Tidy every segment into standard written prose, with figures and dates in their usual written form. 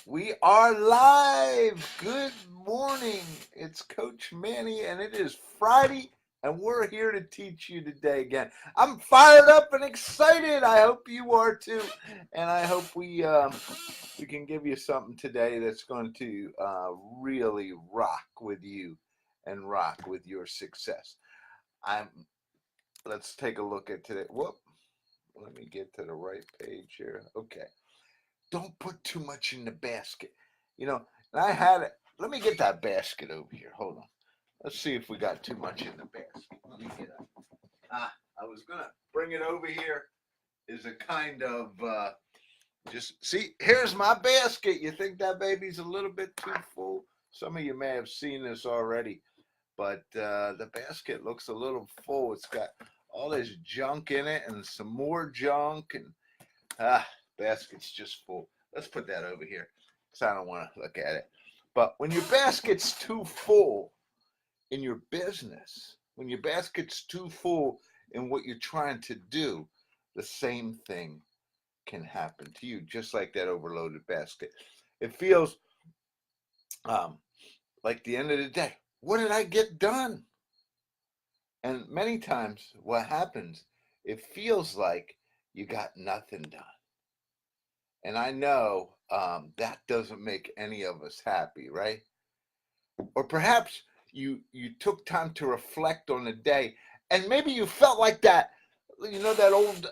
We are live. Good morning. It's Coach Manny, and it is Friday, and we're here to teach you today again. I'm fired up and excited. I hope you are too, and I hope we can give you something today that's going to really rock with you and rock with your success. I'm. Let's take a look at today. Whoop. Let me get to the right page here. Okay. Don't put too much in the basket. You know, and I had it. Let me get that basket over here. Hold on. Let's see if we got too much in the basket. Let me get it. I was gonna bring it over here. Is a kind of just see. Here's my basket. You think that baby's a little bit too full? Some of you may have seen this already, but the basket looks a little full. It's got all this junk in it and some more junk and basket's just full. Let's put that over here because I don't want to look at it. But when your basket's too full in your business, when your basket's too full in what you're trying to do, the same thing can happen to you, just like that overloaded basket. It feels um, like the end of the day. What did I get done? And many times, what happens, it feels like you got nothing done. And I know that doesn't make any of us happy, right? Or perhaps you took time to reflect on the day, and maybe you felt like that. You know that old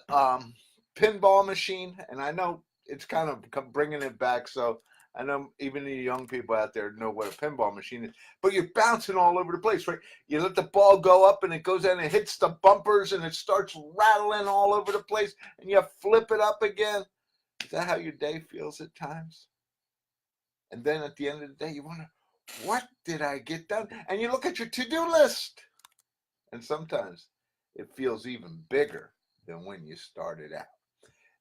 pinball machine, and I know it's kind of bringing it back. So I know even the young people out there know what a pinball machine is. But you're bouncing all over the place, right? You let the ball go up, and it goes in and hits the bumpers, and it starts rattling all over the place, and you flip it up again. Is that how your day feels at times? And then at the end of the day, you wonder, what did I get done? And you look at your to-do list. And sometimes it feels even bigger than when you started out.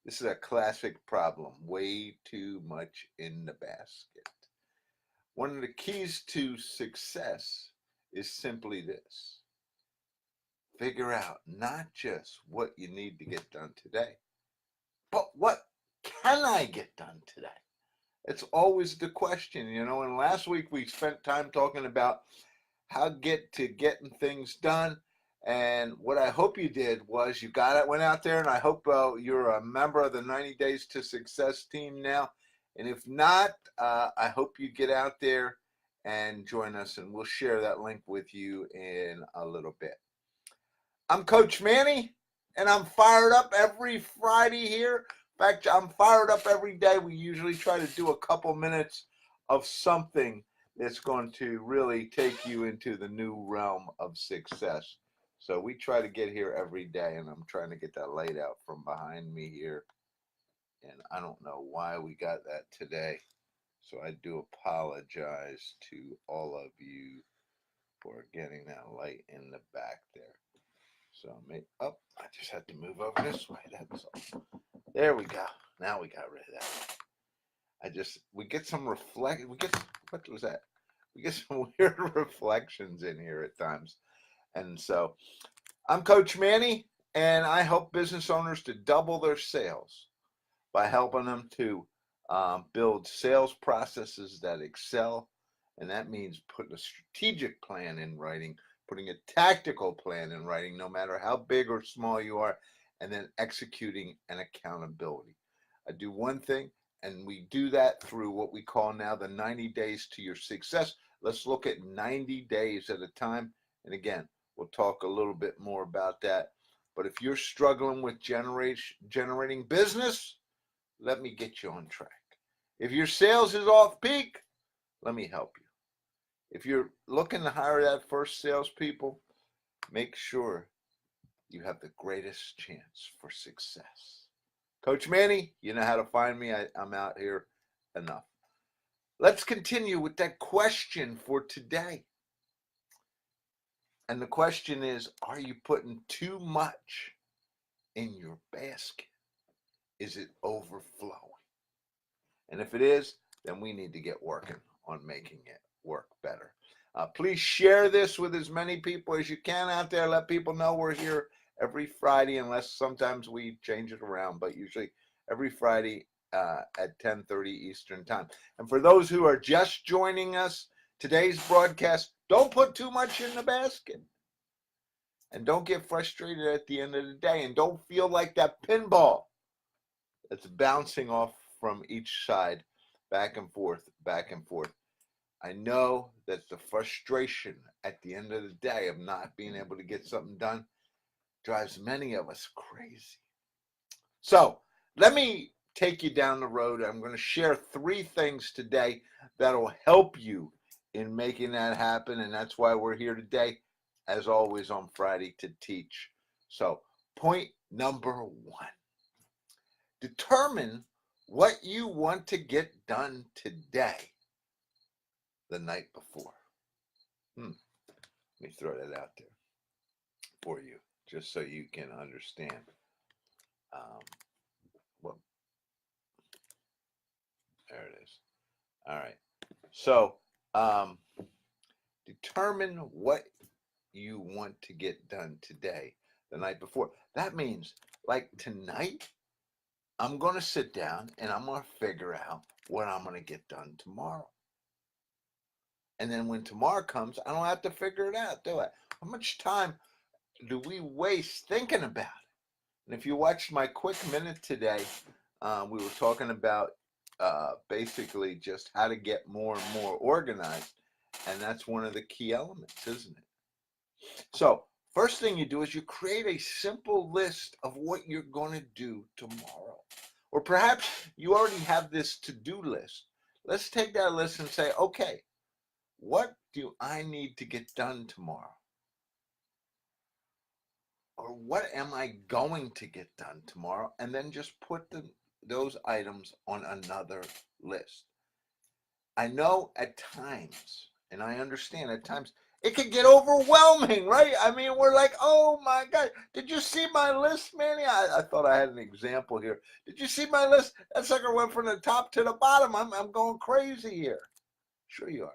This is a classic problem, way too much in the basket. One of the keys to success is simply this: figure out not just what you need to get done today, but what can I get done today? It's always the question, you know. And last week we spent time talking about how get to getting things done. And what I hope you did was you got it, went out there, and I hope you're a member of the 90 Days to Success team now. And if not, I hope you get out there and join us, and we'll share that link with you in a little bit. I'm Coach Manny, and I'm fired up every Friday here. In fact, I'm fired up every day. We usually try to do a couple minutes of something that's going to really take you into the new realm of success. So we try to get here every day, and I'm trying to get that laid out from behind me here. And I don't know why we got that today. So I do apologize to all of you for getting that light in the back there. So I just had to move over this way. That's all. There we go. Now we got rid of that. We get some what was that? We get some weird reflections in here at times. And so I'm Coach Manny, and I help business owners to double their sales by helping them to build sales processes that excel. And that means putting a strategic plan in writing, putting a tactical plan in writing, no matter how big or small you are, and then executing an accountability. I do one thing, and we do that through what we call now the 90 days to your success. Let's look at 90 days at a time. And again, we'll talk a little bit more about that. But if you're struggling with generating business, let me get you on track. If your sales is off peak, let me help you. If you're looking to hire that first salespeople, make sure you have the greatest chance for success. Coach Manny, you know how to find me. I'm out here enough. Let's continue with that question for today. And the question is, are you putting too much in your basket? Is it overflowing? And if it is, then we need to get working on making it work better. Please share this with as many people as you can out there. Let people know we're here every Friday, unless sometimes we change it around, but usually every Friday at 10:30 Eastern Time. And for those who are just joining us, today's broadcast, don't put too much in the basket. And don't get frustrated at the end of the day. And don't feel like that pinball that's bouncing off from each side, back and forth, back and forth. I know that the frustration at the end of the day of not being able to get something done drives many of us crazy. So let me take you down the road. I'm going to share 3 things today that'll help you in making that happen. And that's why we're here today, as always, on Friday to teach. So point number 1, determine what you want to get done today the night before. Let me throw that out there for you, just so you can understand what. There it is. All right. So determine what you want to get done today the night before. That means, like tonight, I'm going to sit down and I'm going to figure out what I'm going to get done tomorrow. And then when tomorrow comes, I don't have to figure it out, do I? How much time do we waste thinking about it? And if you watched my quick minute today, we were talking about basically just how to get more and more organized. And that's one of the key elements, isn't it? So first thing you do is you create a simple list of what you're going to do tomorrow. Or perhaps you already have this to-do list. Let's take that list and say, okay, what do I need to get done tomorrow? Or what am I going to get done tomorrow? And then just put those items on another list. I know at times, and I understand at times, it can get overwhelming, right? I mean, we're like, oh my God, did you see my list, Manny? I thought I had an example here. Did you see my list? That sucker went from the top to the bottom. I'm going crazy here. Sure you are.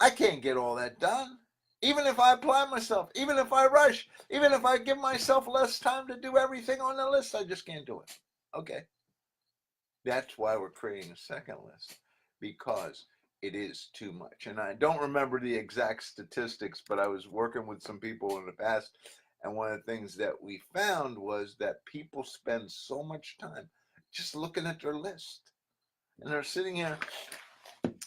I can't get all that done. Even if I apply myself, even if I rush, even if I give myself less time to do everything on the list, I just can't do it. Okay. That's why we're creating a second list, because it is too much. And I don't remember the exact statistics, but I was working with some people in the past, and one of the things that we found was that people spend so much time just looking at their list. And they're sitting here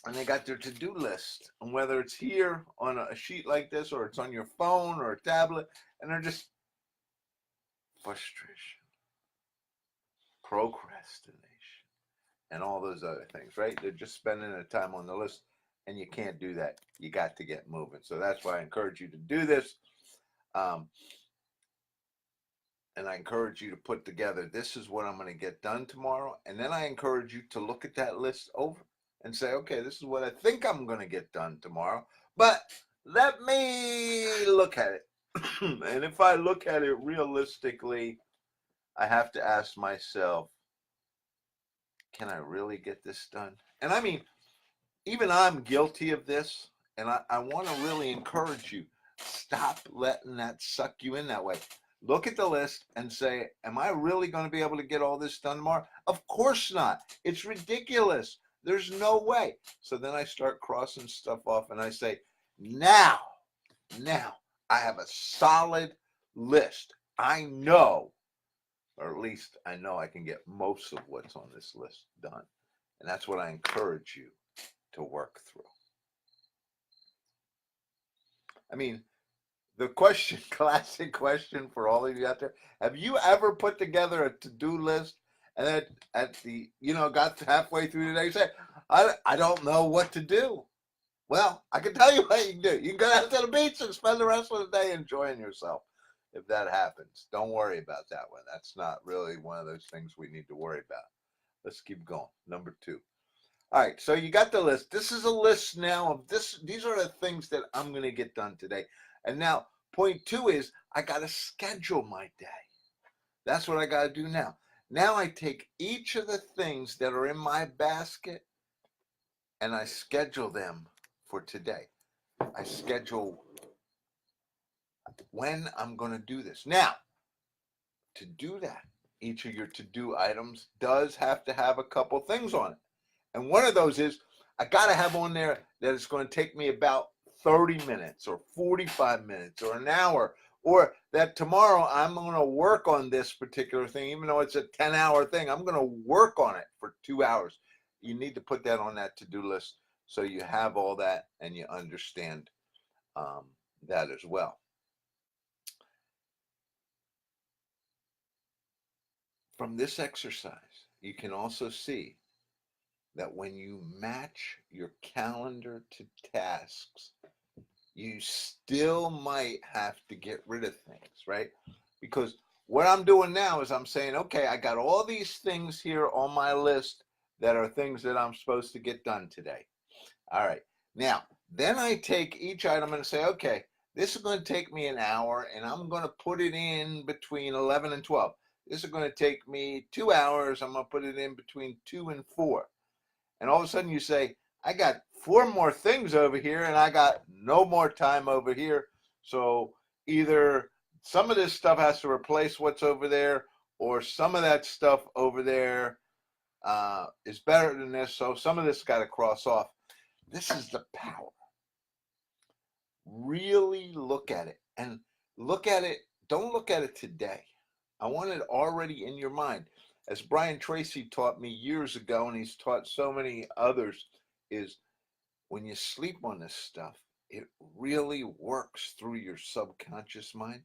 and they got their to-do list, and whether it's here on a sheet like this, or it's on your phone or a tablet, and they're just frustration, procrastination, and all those other things, right? They're just spending the time on the list, and you can't do that. You got to get moving. So that's why I encourage you to do this. And I encourage you to put together, this is what I'm going to get done tomorrow. And then I encourage you to look at that list over and say, okay, this is what I think I'm going to get done tomorrow, but let me look at it. And if I look at it realistically, I have to ask myself, can I really get this done? And I mean, even I'm guilty of this, and I want to really encourage you, stop letting that suck you in that way. Look at the list and say, am I really going to be able to get all this done tomorrow? Of course not. It's ridiculous. There's no way. So then I start crossing stuff off and I say, now, I have a solid list. I know, or at least I know I can get most of what's on this list done. And that's what I encourage you to work through. I mean, the question, classic question for all of you out there, have you ever put together a to-do list and then at the, got halfway through the day, you say, I don't know what to do? Well, I can tell you what you can do. You can go out to the beach and spend the rest of the day enjoying yourself. If that happens, don't worry about that one. That's not really one of those things we need to worry about. Let's keep going. Number 2. All right, so you got the list. This is a list now of this. These are the things that I'm going to get done today. And now, point 2 is I got to schedule my day. That's what I got to do now. Now I take each of the things that are in my basket and I schedule them for today. I schedule when I'm going to do this. Now, to do that, each of your to-do items does have to have a couple things on it. And one of those is I got to have on there that it's going to take me about 30 minutes or 45 minutes or an hour, or that tomorrow I'm going to work on this particular thing, even though it's a 10-hour thing. I'm going to work on it for 2 hours. You need to put that on that to-do list so you have all that and you understand that as well. From this exercise, you can also see that when you match your calendar to tasks, you still might have to get rid of things, right? Because what I'm doing now is I'm saying, okay, I got all these things here on my list that are things that I'm supposed to get done today. All right. Now, then I take each item and say, okay, this is going to take me an hour, and I'm going to put it in between 11 and 12. This is going to take me 2 hours. I'm going to put it in between 2 and 4. And all of a sudden you say, I got 4 more things over here and I got no more time over here. So either some of this stuff has to replace what's over there, or some of that stuff over there is better than this. So some of this got to cross off. This is the power. Really look at it, and look at it. Don't look at it today. I want it already in your mind. As Brian Tracy taught me years ago, and he's taught so many others, is when you sleep on this stuff, it really works through your subconscious mind,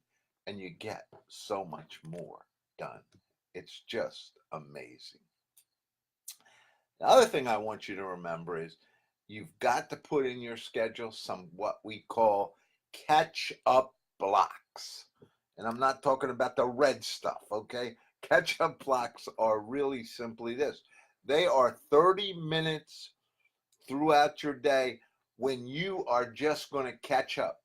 and you get so much more done. It's just amazing. The other thing I want you to remember is you've got to put in your schedule some what we call catch up blocks. And I'm not talking about the red stuff, okay? Catch up blocks are really simply this. They are 30 minutes throughout your day when you are just going to catch up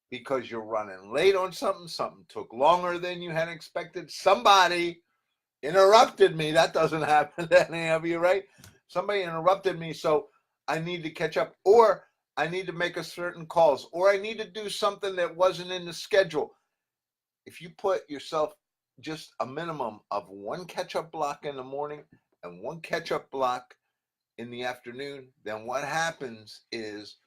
because you're running late on something, something took longer than you had expected, somebody interrupted me. That doesn't happen to any of you, right? Somebody interrupted me, so I need to catch up, or I need to make a certain calls, or I need to do something that wasn't in the schedule. If you put yourself just a minimum of one catch-up block in the morning and one catch-up block in the afternoon, then what happens is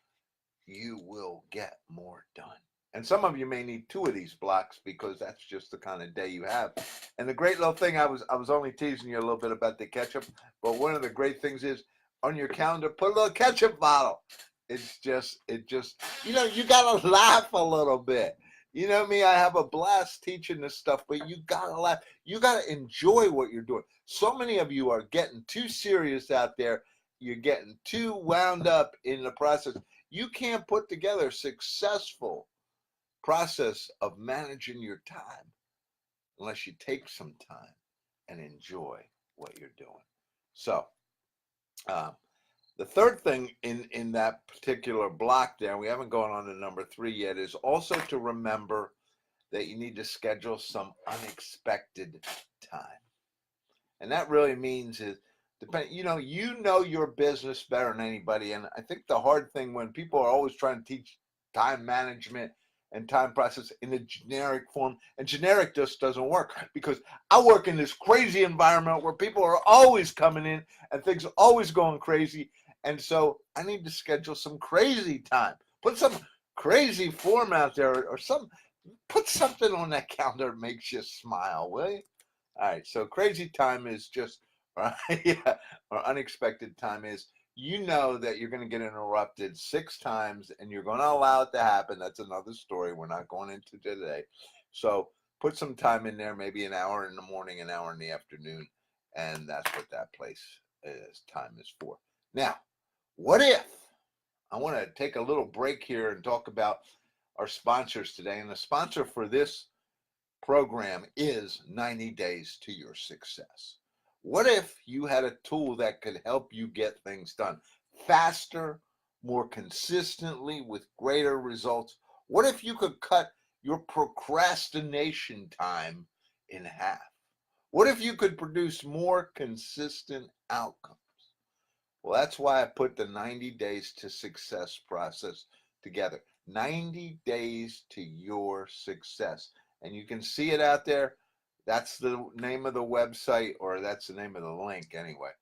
you will get more done. And some of you may need 2 of these blocks because that's just the kind of day you have. And the great little thing, I was only teasing you a little bit about the ketchup, but one of the great things is on your calendar, put a little ketchup bottle. It just, you got to laugh a little bit. You know me, I have a blast teaching this stuff, but you got to laugh. You got to enjoy what you're doing. So many of you are getting too serious out there. You're getting too wound up in the process. You can't put together successful process of managing your time unless you take some time and enjoy what you're doing. So the third thing in that particular block there, we haven't gone on to number 3 yet, is also to remember that you need to schedule some unexpected time. And that really means is, you know your business better than anybody. And I think the hard thing when people are always trying to teach time management and time process in a generic form, and generic just doesn't work, because I work in this crazy environment where people are always coming in and things are always going crazy. And so I need to schedule some crazy time. Put some crazy form out there, or put something on that calendar that makes you smile, will you? All right, so crazy time is just, yeah, or unexpected time is, you know that you're going to get interrupted 6 times and you're going to allow it to happen. That's another story we're not going into today. So put some time in there, maybe an hour in the morning, an hour in the afternoon, and that's what that time is for. Now, what if, I want to take a little break here and talk about our sponsors today. And the sponsor for this program is 90 Days to Your Success. What if you had a tool that could help you get things done faster, more consistently, with greater results? What if you could cut your procrastination time in half? What if you could produce more consistent outcomes? Well, that's why I put the 90 Days to Success process together. 90 Days to Your Success. And you can see it out there. That's the name of the website, or that's the name of the link anyway.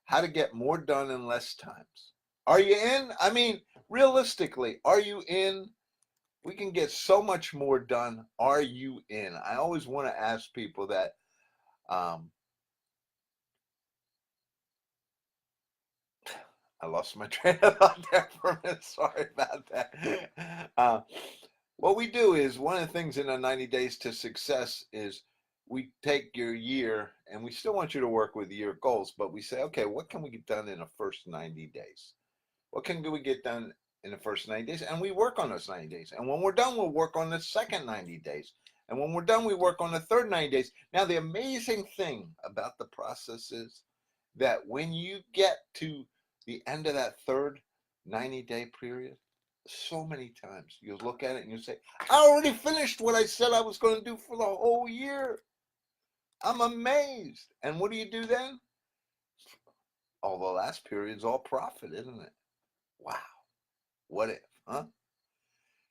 How to get more done in less times. Are you in? I mean, realistically, are you in? We can get so much more done. Are you in? I always want to ask people that. Um, I lost my train of thought there for a minute. Sorry about that. What we do is one of the things in the 90 days to success is we take your year, and we still want you to work with your goals, but we say, okay, what can we get done in the first 90 days? What can we get done in the first 90 days? And we work on those 90 days. And when we're done, we'll work on the second 90 days. And when we're done, we work on the third 90 days. Now, the amazing thing about the process is that when you get to the end of that third 90-day period, so many times you'll look at it and you say, I already finished what I said I was going to do for the whole year. I'm amazed. And what do you do then? Oh, the last period's all profit, isn't it? Wow. What if, huh?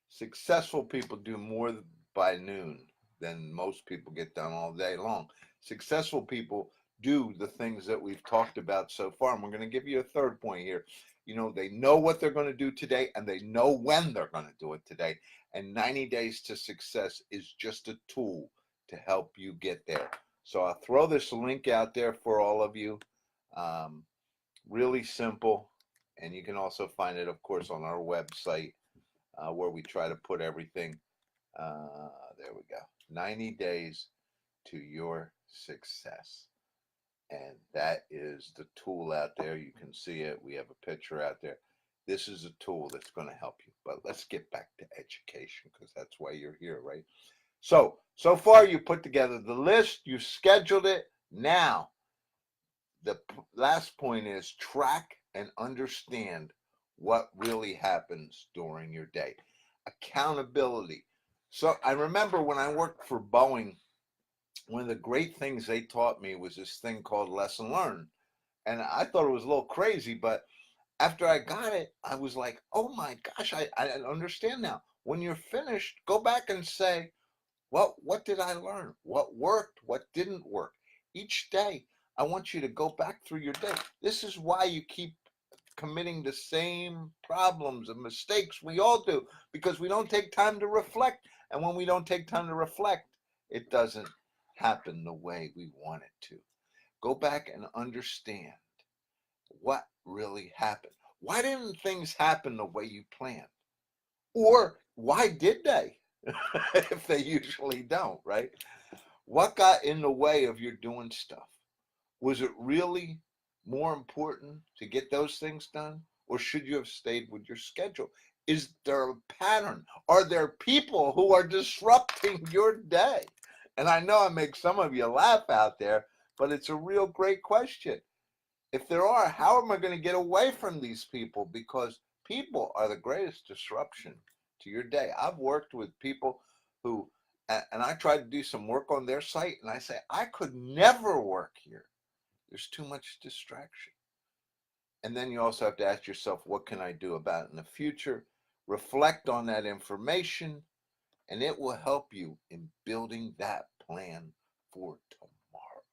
Successful people do more by noon than most people get done all day long. Successful people do the things that we've talked about so far. And we're going to give you a third point here. You know, they know what they're going to do today, and they know when they're going to do it today. And 90 days to success is just a tool to help you get there. So I'll throw this link out there for all of you. Really simple. And you can also find it, of course, on our website, where we try to put everything. There we go. 90 days to your success. And that is the tool out there. You can see it. We have a picture out there. This is a tool that's going to help you. But let's get back to education, because that's why you're here, right? So far you put together the list, you scheduled it. Now, the last point is track and understand what really happens during your day. Accountability. So I remember when I worked for Boeing, one of the great things they taught me was this thing called lesson learned. And I thought it was a little crazy, but after I got it, I was like, oh my gosh, I understand now. When you're finished, go back and say, what did I learn? What worked? What didn't work? Each day, I want you to go back through your day. This is why you keep committing the same problems and mistakes we all do, because we don't take time to reflect. And when we don't take time to reflect, it doesn't happen the way we want it to. Go back and understand what really happened. Why didn't things happen the way you planned? Or why did they? If they usually don't, right? What got in the way of your doing stuff? Was it really more important to get those things done? Or should you have stayed with your schedule? Is there a pattern? Are there people who are disrupting your day? And I know I make some of you laugh out there, but it's a real great question. If there are, how am I going to get away from these people? Because people are the greatest disruption to your day. I've worked with people who, and I tried to do some work on their site, and I say, I could never work here. There's too much distraction. And then you also have to ask yourself, what can I do about it in the future? Reflect on that information, and it will help you in building that plan for tomorrow.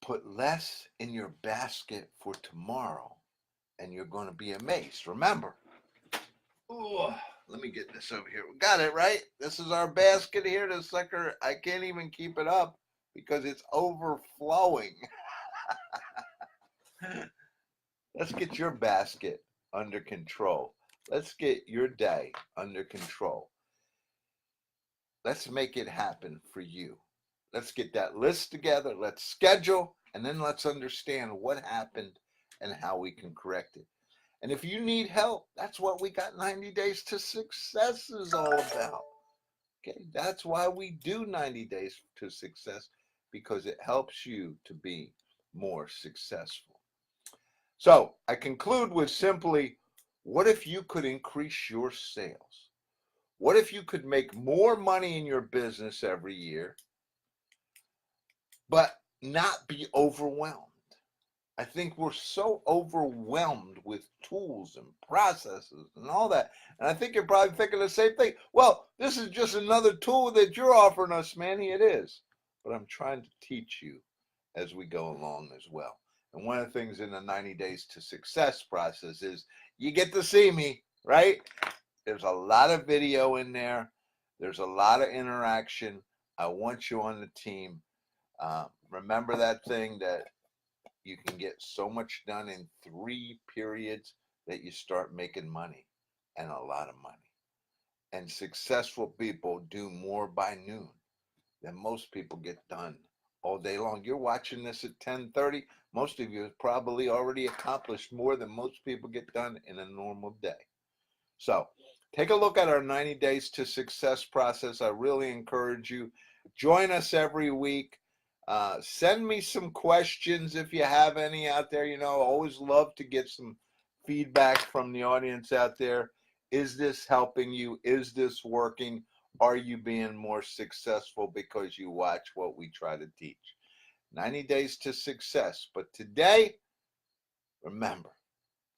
Put less in your basket for tomorrow, and you're going to be amazed. Remember, let me get this over here. We got it, right? This is our basket here. This sucker, I can't even keep it up because it's overflowing. Let's get your basket under control. Let's get your day under control. Let's make it happen for you. Let's get that list together. Let's schedule, and then let's understand what happened and how we can correct it. And if you need help, that's what we got 90 Days to Success is all about. Okay, that's why we do 90 Days to Success, because it helps you to be more successful. So I conclude with simply, what if you could increase your sales? What if you could make more money in your business every year, but not be overwhelmed? I think we're so overwhelmed with tools and processes and all that. And I think you're probably thinking the same thing. Well, this is just another tool that you're offering us, Manny. It is. But I'm trying to teach you as we go along as well. And one of the things in the 90 days to success process is you get to see me, right? There's a lot of video in there. There's a lot of interaction. I want you on the team. Remember that thing that you can get so much done in 3 periods that you start making money, and a lot of money. And successful people do more by noon than most people get done all day long. You're watching this at 10:30. Most of you have probably already accomplished more than most people get done in a normal day. So take a look at our 90 days to success process. I really encourage you. Join us every week. Send me some questions if you have any out there. You know, I always love to get some feedback from the audience out there. Is this helping you? Is this working? Are you being more successful because you watch what we try to teach? 90 days to success. But today, remember,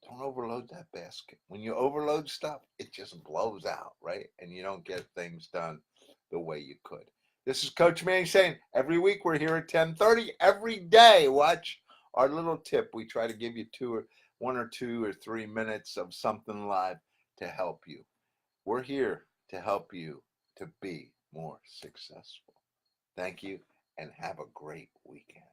don't overload that basket. When you overload stuff, it just blows out, right? And you don't get things done the way you could. This is Coach Manny saying every week we're here at 10:30 every day. Watch our little tip. We try to give you 1 or 2 or 3 minutes of something live to help you. We're here to help you to be more successful. Thank you and have a great weekend.